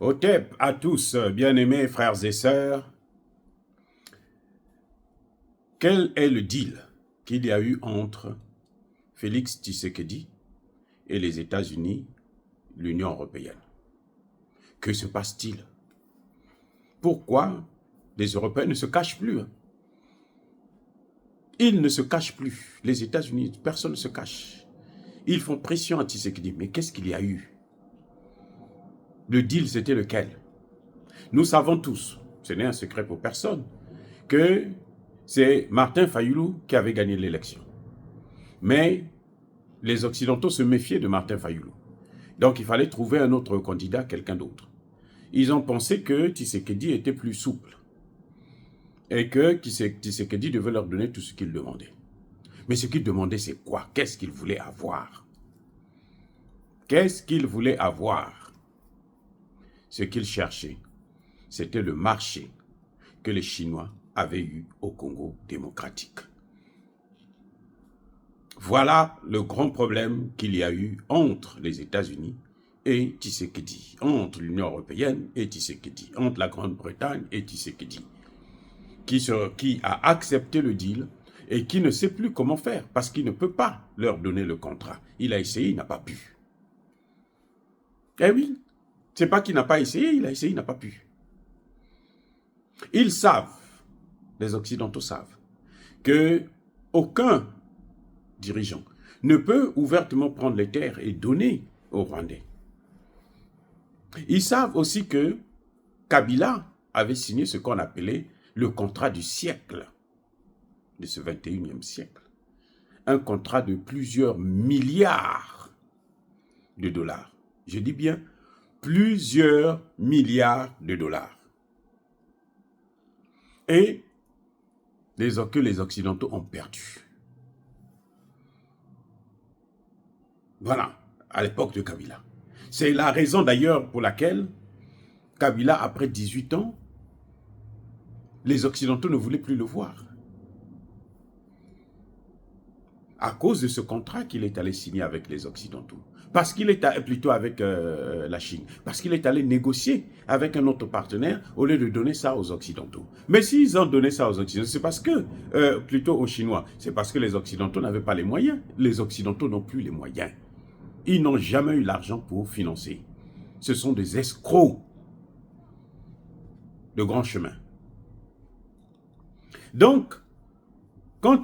Otep à tous, bien-aimés frères et sœurs, quel est le deal qu'il y a eu entre Félix Tshisekedi et les États-Unis, l'Union européenne? Que se passe-t-il? Pourquoi les Européens ne se cachent plus? Ils ne se cachent plus. Les États-Unis, personne ne se cache. Ils font pression à Tshisekedi. Mais qu'est-ce qu'il y a eu? Le deal, c'était lequel? Nous savons tous, ce n'est un secret pour personne, que c'est Martin Fayulu qui avait gagné l'élection. Mais les Occidentaux se méfiaient de Martin Fayulu. Donc il fallait trouver un autre candidat, quelqu'un d'autre. Ils ont pensé que Tshisekedi était plus souple et que Tshisekedi devait leur donner tout ce qu'ils demandaient. Mais ce qu'ils demandaient, c'est quoi? Qu'est-ce qu'ils voulaient avoir? Qu'est-ce qu'ils voulaient avoir? Ce qu'ils cherchaient, c'était le marché que les Chinois avaient eu au Congo démocratique. Voilà le grand problème qu'il y a eu entre les États-Unis et Tshisekedi, entre l'Union européenne et Tshisekedi, entre la Grande-Bretagne et Tshisekedi, qui a accepté le deal et qui ne sait plus comment faire parce qu'il ne peut pas leur donner le contrat. Il a essayé, il n'a pas pu. Eh oui, c'est pas qu'il n'a pas essayé, il a essayé, il n'a pas pu. Ils savent, les Occidentaux savent, que aucun dirigeant ne peut ouvertement prendre les terres et donner aux Rwandais. Ils savent aussi que Kabila avait signé ce qu'on appelait le contrat du siècle, de ce 21e siècle. Un contrat de plusieurs milliards de dollars. Je dis bien plusieurs milliards de dollars. Et que les Occidentaux ont perdu. Voilà, à l'époque de Kabila. C'est la raison d'ailleurs pour laquelle Kabila, après 18 ans, les Occidentaux ne voulaient plus le voir. À cause de ce contrat qu'il est allé signer avec les Occidentaux. Parce qu'il est allé, plutôt avec la Chine. Parce qu'il est allé négocier avec un autre partenaire au lieu de donner ça aux Occidentaux. Mais s'ils ont donné ça aux Occidentaux, c'est parce que, plutôt aux Chinois, c'est parce que les Occidentaux n'avaient pas les moyens. Les Occidentaux n'ont plus les moyens. Ils n'ont jamais eu l'argent pour financer. Ce sont des escrocs de grand chemin. Donc, quand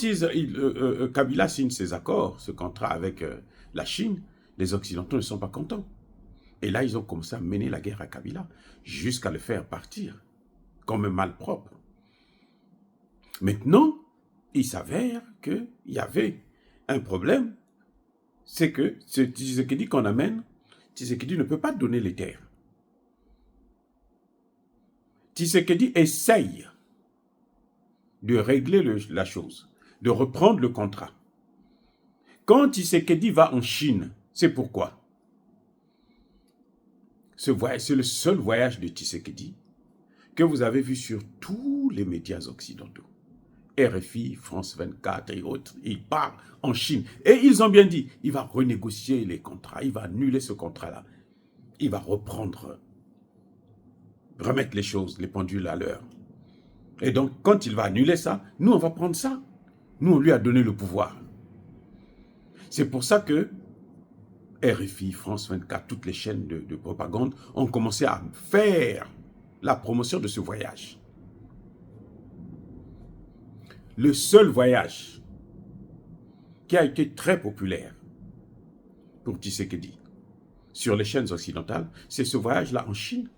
Kabila signe ces accords, ce contrat avec la Chine, les Occidentaux ne sont pas contents. Et là, ils ont commencé à mener la guerre à Kabila, jusqu'à le faire partir, comme un malpropre. Maintenant, il s'avère qu'il y avait un problème, c'est que ce Tshisekedi qu'on amène, Tshisekedi ne peut pas donner les terres. Tshisekedi essaye de régler la chose, de reprendre le contrat. Quand Tshisekedi va en Chine, c'est pourquoi? C'est le seul voyage de Tshisekedi que vous avez vu sur tous les médias occidentaux. RFI, France 24 et autres, il part en Chine. Et ils ont bien dit, il va renégocier les contrats, il va annuler ce contrat-là. Il va reprendre, remettre les choses, les pendules à l'heure. Et donc, quand il va annuler ça, nous, on va prendre ça. Nous, on lui a donné le pouvoir. C'est pour ça que RFI, France 24, toutes les chaînes de propagande ont commencé à faire la promotion de ce voyage. Le seul voyage qui a été très populaire pour Tshisekedi sur les chaînes occidentales, c'est ce voyage-là en Chine.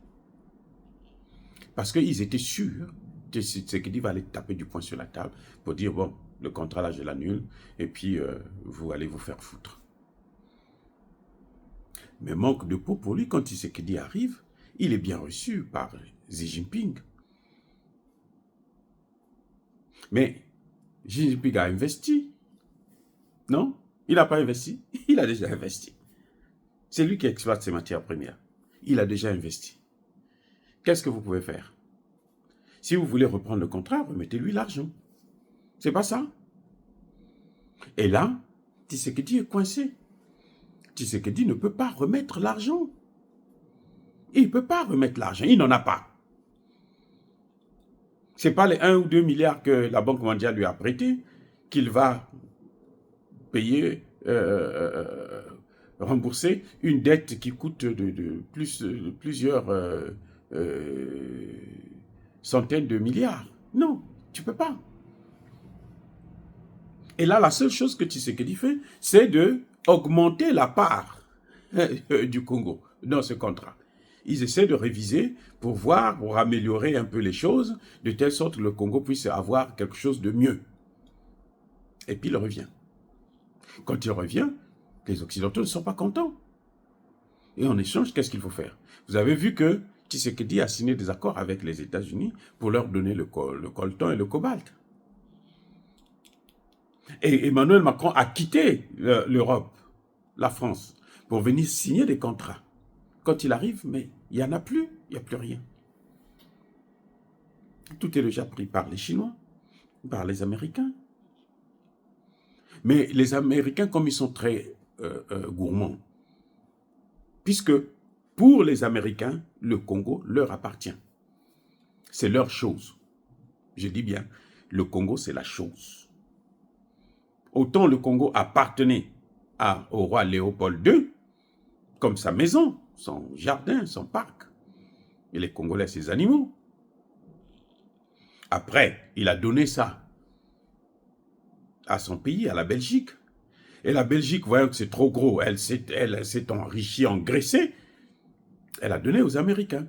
Parce qu'ils étaient sûrs que Tshisekedi va aller taper du poing sur la table pour dire, bon, le contrat là, je l'annule, et puis vous allez vous faire foutre. Mais manque de peau pour lui, quand Tshisekedi arrive, il est bien reçu par Xi Jinping. Mais Xi Jinping a investi. Non, il n'a pas investi. Il a déjà investi. C'est lui qui exploite ses matières premières. Il a déjà investi. Qu'est-ce que vous pouvez faire? Si vous voulez reprendre le contrat, remettez-lui l'argent. C'est pas ça. Et là, Tshisekedi est coincé. Tshisekedi ne peut pas remettre l'argent. Il ne peut pas remettre l'argent, il n'en a pas. Ce n'est pas les 1 ou 2 milliards que la Banque mondiale lui a prêté qu'il va payer, rembourser une dette qui coûte plusieurs centaines de milliards. Non, tu ne peux pas. Et là, la seule chose que Tshisekedi fait, c'est d'augmenter la part du Congo dans ce contrat. Ils essaient de réviser pour voir, pour améliorer un peu les choses, de telle sorte que le Congo puisse avoir quelque chose de mieux. Et puis il revient. Quand il revient, les Occidentaux ne sont pas contents. Et en échange, qu'est-ce qu'il faut faire? Vous avez vu que Tshisekedi a signé des accords avec les États-Unis pour leur donner le coltan et le cobalt. Et Emmanuel Macron a quitté l'Europe, la France, pour venir signer des contrats. Quand il arrive, mais il n'y en a plus, il n'y a plus rien. Tout est déjà pris par les Chinois, par les Américains. Mais les Américains, comme ils sont très gourmands, puisque pour les Américains, le Congo leur appartient. C'est leur chose. Je dis bien, le Congo, c'est la chose. Autant le Congo appartenait au roi Léopold II, comme sa maison, son jardin, son parc, et les Congolais, ses animaux. Après, il a donné ça à son pays, à la Belgique. Et la Belgique, voyant que c'est trop gros, elle s'est enrichie, engraissée, elle a donné aux Américains.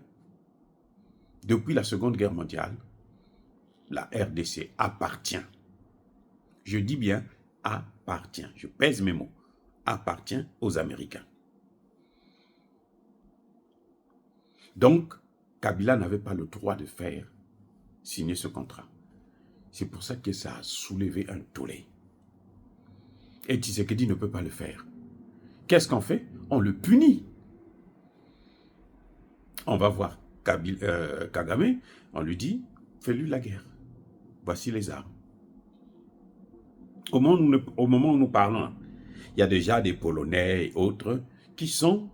Depuis la Seconde Guerre mondiale, la RDC appartient. Je dis bien appartient. Je pèse mes mots. Appartient aux Américains. Donc, Kabila n'avait pas le droit de faire signer ce contrat. C'est pour ça que ça a soulevé un tollé. Et Tshisekedi ne peut pas le faire. Qu'est-ce qu'on fait? On le punit. On va voir Kagame, on lui dit, fais-lui la guerre. Voici les armes. Au moment où nous parlons, il y a déjà des Polonais et autres qui sont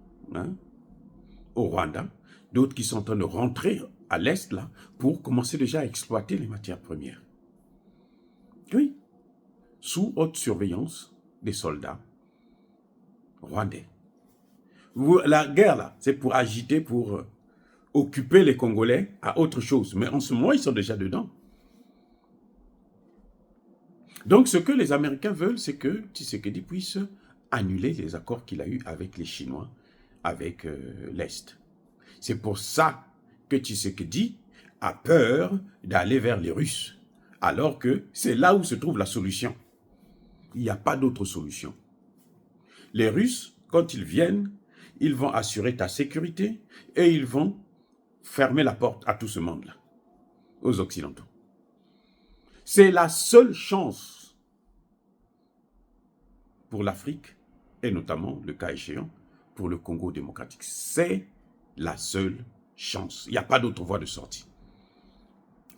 au Rwanda, d'autres qui sont en train de rentrer à l'Est là pour commencer déjà à exploiter les matières premières. Oui, sous haute surveillance des soldats rwandais. La guerre là, c'est pour agiter, pour occuper les Congolais à autre chose. Mais en ce moment, ils sont déjà dedans. Donc, ce que les Américains veulent, c'est que Tshisekedi puisse annuler les accords qu'il a eus avec les Chinois, avec l'Est. C'est pour ça que Tshisekedi a peur d'aller vers les Russes, alors que c'est là où se trouve la solution. Il n'y a pas d'autre solution. Les Russes, quand ils viennent, ils vont assurer ta sécurité et ils vont fermer la porte à tout ce monde-là, aux Occidentaux. C'est la seule chance pour l'Afrique, et notamment, le cas échéant, pour le Congo démocratique. C'est la seule chance. Il n'y a pas d'autre voie de sortie.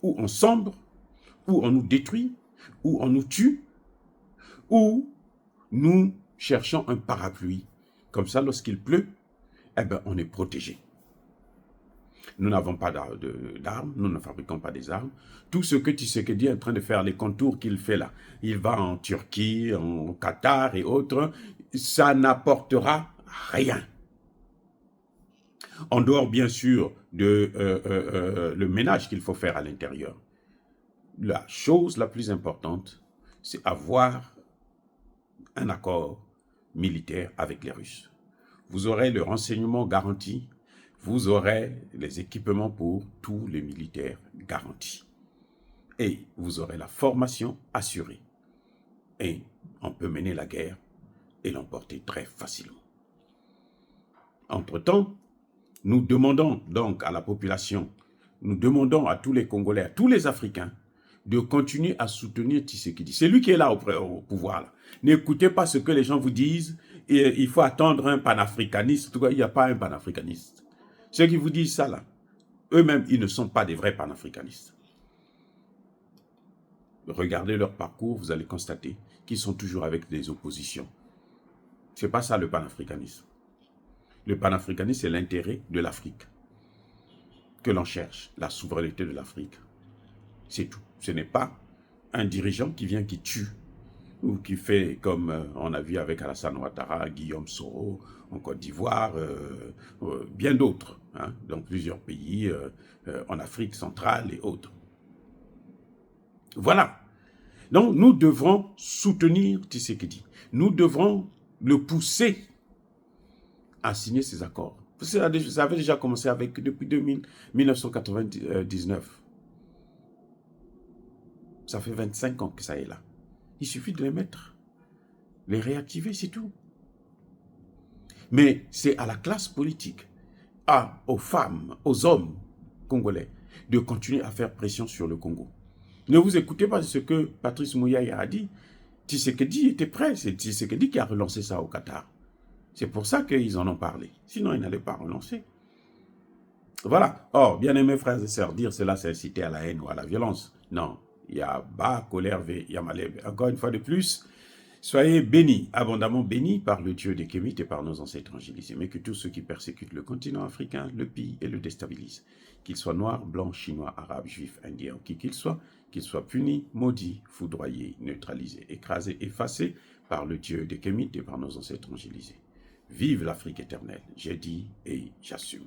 Ou on sombre, ou on nous détruit, ou on nous tue, ou nous cherchons un parapluie. Comme ça, lorsqu'il pleut, eh ben, on est protégé. Nous n'avons pas d'armes, nous ne fabriquons pas des armes. Tout ce que Tshisekedi est en train de faire, les contours qu'il fait là, il va en Turquie, en Qatar et autres, ça n'apportera rien. En dehors, bien sûr, de le ménage qu'il faut faire à l'intérieur. La chose la plus importante, c'est avoir un accord militaire avec les Russes. Vous aurez le renseignement garanti, vous aurez les équipements pour tous les militaires garantis. Et vous aurez la formation assurée. Et on peut mener la guerre et l'emporter très facilement. Entre-temps, nous demandons donc à la population, nous demandons à tous les Congolais, à tous les Africains, de continuer à soutenir Tshisekedi. C'est lui qui est là au pouvoir. N'écoutez pas ce que les gens vous disent, et il faut attendre un panafricaniste. En tout cas, il n'y a pas un panafricaniste. Ceux qui vous disent ça, là, eux-mêmes, ils ne sont pas des vrais panafricanistes. Regardez leur parcours, vous allez constater qu'ils sont toujours avec des oppositions. Ce n'est pas ça le panafricanisme. Le panafricanisme, c'est l'intérêt de l'Afrique. que l'on cherche, la souveraineté de l'Afrique. C'est tout. Ce n'est pas un dirigeant qui vient, qui tue, ou qui fait comme on a vu avec Alassane Ouattara, Guillaume Soro, en Côte d'Ivoire, bien d'autres, hein, dans plusieurs pays, en Afrique centrale et autres. Voilà. Donc, nous devrons soutenir Tshisekedi. Nous devrons le pousser à signer ces accords. Ça avait déjà commencé depuis 1999. Ça fait 25 ans que ça est là. Il suffit de les mettre, les réactiver, c'est tout. Mais c'est à la classe politique, aux femmes, aux hommes congolais, de continuer à faire pression sur le Congo. Ne vous écoutez pas ce que Patrice Mouyaya a dit. Tshisekedi était prêt, c'est Tshisekedi qui a relancé ça au Qatar. C'est pour ça qu'ils en ont parlé. Sinon, ils n'allaient pas relancer. Voilà. Or, bien-aimés frères et sœurs, dire cela, c'est inciter à la haine ou à la violence. Non. Il y a bas, colère, il y a malheur. Encore une fois de plus, soyez bénis, abondamment bénis par le Dieu des Kémites et par nos ancêtres angélisés. Mais que tous ceux qui persécutent le continent africain le pillent et le déstabilisent. Qu'ils soient noirs, blancs, chinois, arabes, juifs, indiens, qui qu'ils soient punis, maudits, foudroyés, neutralisés, écrasés, effacés par le Dieu des Kémites et par nos ancêtres angélisés. Vive l'Afrique éternelle, j'ai dit et j'assume.